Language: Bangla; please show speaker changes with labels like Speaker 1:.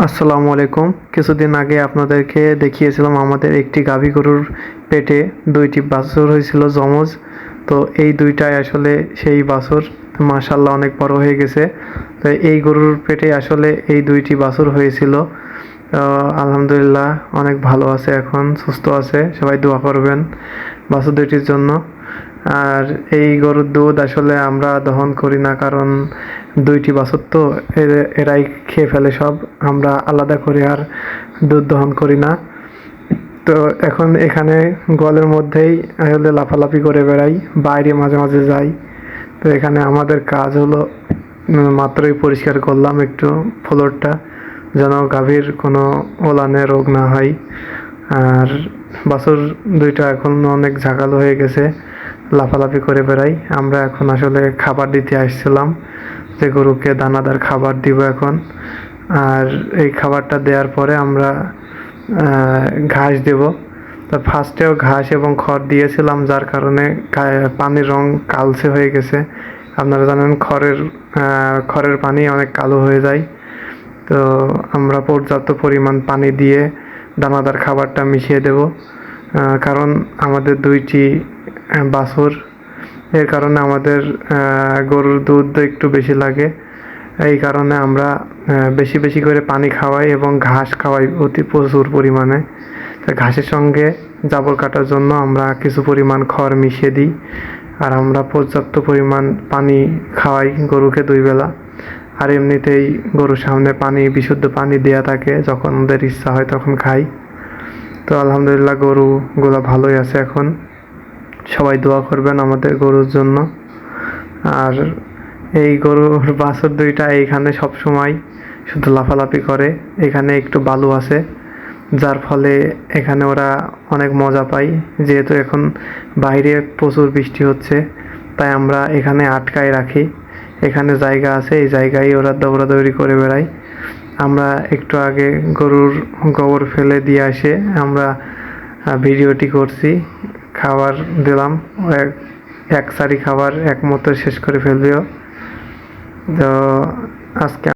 Speaker 1: আসসালামু আলাইকুম। কিছুদিন আগে আপনাদেরকে দেখিয়েছিলাম আমাদের একটি গাভী গরুর পেটে ২টি বাছুর হয়েছিল যমজ। তো এই ২টাই আসলে সেই বাছুর, মাশাআল্লাহ অনেক বড় হয়ে গেছে। তো এই গরুর পেটে আসলে এই ২টি বাছুর হয়েছিল। আলহামদুলিল্লাহ অনেক ভালো আছে, এখন সুস্থ আছে। সবাই দোয়া করবেন বাছুর ২টির জন্য। আর এই গরুর দুধ আসলে আমরা দহন করি না, কারণ ২টি বাছুর তো এরাই খেয়ে ফেলে সব। আমরা আলাদা করে আর দুধ দহন করি না। তো এখন এখানে গোয়ালের মধ্যেই আসলে লাফালাফি করে বেড়াই, বাইরে মাঝে মাঝে যাই। তো এখানে আমাদের কাজ হলো মাত্রই পরিষ্কার করলাম একটু ফ্লোরটা, যেন গাভীর কোনো ওলানে রোগ না হয়। আর বাছুর ২টা এখন অনেক ঝাঁকালো হয়ে গেছে, লাফালাফি করে বেড়াই। আমরা এখন আসলে খাবার দিতে আসছিলাম, যে গরুকে দানাদার খাবার দিব এখন। আর এই খাবারটা দেওয়ার পরে আমরা ঘাস দেব। তো ফার্স্টেও ঘাস এবং খড় দিয়েছিলাম, যার কারণে পানির রং কালচে হয়ে গেছে। আপনারা জানেন খড়ের পানি অনেক কালো হয়ে যায়। তো আমরা পর্যাপ্ত পরিমাণ পানি দিয়ে দানাদার খাবারটা মিশিয়ে দেব, কারণ আমাদের ২টি বাছুর, এর কারণে আমাদের গরুর দুধ একটু বেশি লাগে। এই কারণে আমরা বেশি বেশি করে পানি খাওয়াই এবং ঘাস খাওয়াই অতি প্রচুর পরিমাণে। তো ঘাসের সঙ্গে জাবর কাটার জন্য আমরা কিছু পরিমাণ খড় মিশিয়ে দিই। আর আমরা পর্যাপ্ত পরিমাণ পানি খাওয়াই গরুকে ২ বেলা। আর এমনিতেই গরুর সামনে বিশুদ্ধ পানি দেয়া থাকে, যখন ওদের ইচ্ছা হয় তখন খাই। তো আলহামদুলিল্লাহ গরুগুলো ভালোই আছে এখন। সবাই দোয়া করবেন আমাদের গরুর জন্য। আর এই গরুর বাছুর ২টা এইখানে সবসময় শুধু লাফালাফি করে। এখানে একটু বালু আছে, যার ফলে এখানে ওরা অনেক মজা পায়। যেহেতু এখন বাইরে প্রচুর বৃষ্টি হচ্ছে, তাই আমরা এখানে আটকায় রাখি। এখানে জায়গা আছে, এই জায়গায় ওরা দৌড়াদৌড়ি করে বেড়ায়। আমরা একটু আগে গরুর গোবর ফেলে দিয়ে আসে আমরা ভিডিওটি করছি। খাবার দিলাম, এক সারি খাবার এক মতো শেষ করে ফেলবেও। তো আজকে